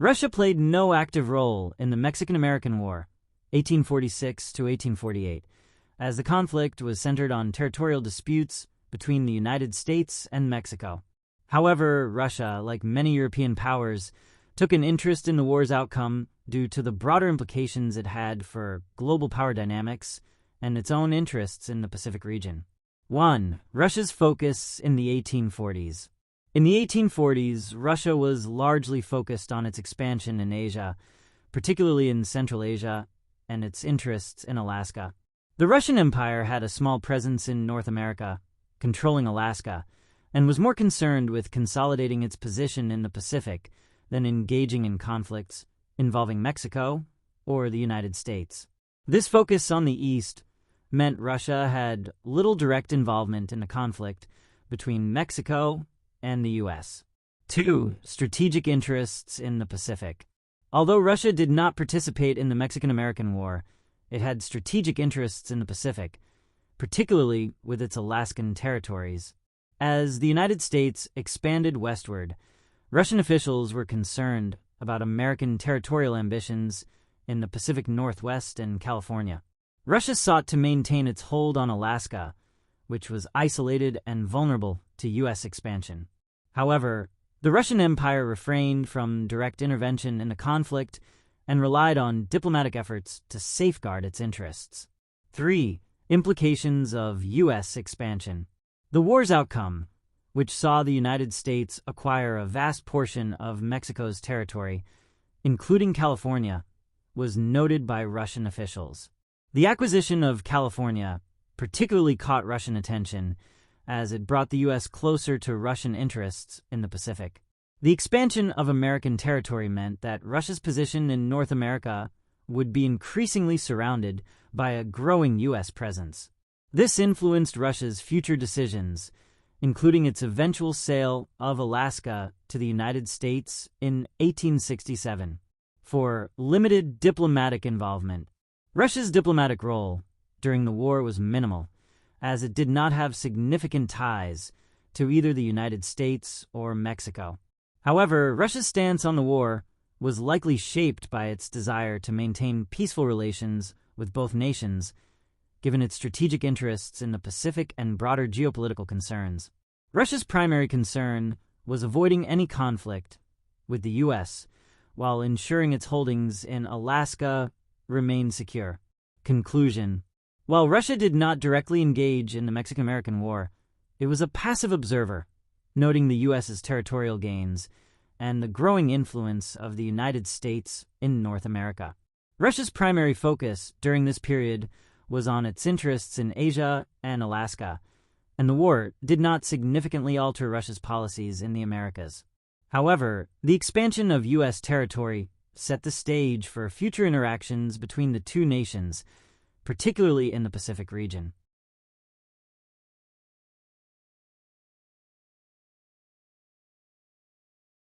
Russia played no active role in the Mexican-American War, 1846 to 1848, as the conflict was centered on territorial disputes between the United States and Mexico. However, Russia, like many European powers, took an interest in the war's outcome due to the broader implications it had for global power dynamics and its own interests in the Pacific region. 1. Russia's focus in the 1840s. In the 1840s, Russia was largely focused on its expansion in Asia, particularly in Central Asia, and its interests in Alaska. The Russian Empire had a small presence in North America, controlling Alaska, and was more concerned with consolidating its position in the Pacific than engaging in conflicts involving Mexico or the United States. This focus on the East meant Russia had little direct involvement in the conflict between Mexico and the U.S. 2. Strategic interests in the Pacific. Although Russia did not participate in the Mexican-American War, it had strategic interests in the Pacific, particularly with its Alaskan territories. As the United States expanded westward, Russian officials were concerned about American territorial ambitions in the Pacific Northwest and California. Russia sought to maintain its hold on Alaska, which was isolated and vulnerable to U.S. expansion. However, the Russian Empire refrained from direct intervention in the conflict and relied on diplomatic efforts to safeguard its interests. 3. Implications of U.S. expansion. The war's outcome, which saw the United States acquire a vast portion of Mexico's territory, including California, was noted by Russian officials. The acquisition of California particularly caught Russian attention, as it brought the U.S. closer to Russian interests in the Pacific. The expansion of American territory meant that Russia's position in North America would be increasingly surrounded by a growing U.S. presence. This influenced Russia's future decisions, including its eventual sale of Alaska to the United States in 1867. 4. Limited diplomatic involvement. Russia's diplomatic role during the war was minimal, as it did not have significant ties to either the United States or Mexico. However, Russia's stance on the war was likely shaped by its desire to maintain peaceful relations with both nations, given its strategic interests in the Pacific and broader geopolitical concerns. Russia's primary concern was avoiding any conflict with the U.S., while ensuring its holdings in Alaska remained secure. Conclusion. While Russia did not directly engage in the Mexican-American War, it was a passive observer, noting the U.S.'s territorial gains and the growing influence of the United States in North America. Russia's primary focus during this period was on its interests in Asia and Alaska, and the war did not significantly alter Russia's policies in the Americas. However, the expansion of U.S. territory set the stage for future interactions between the two nations, particularly in the Pacific region.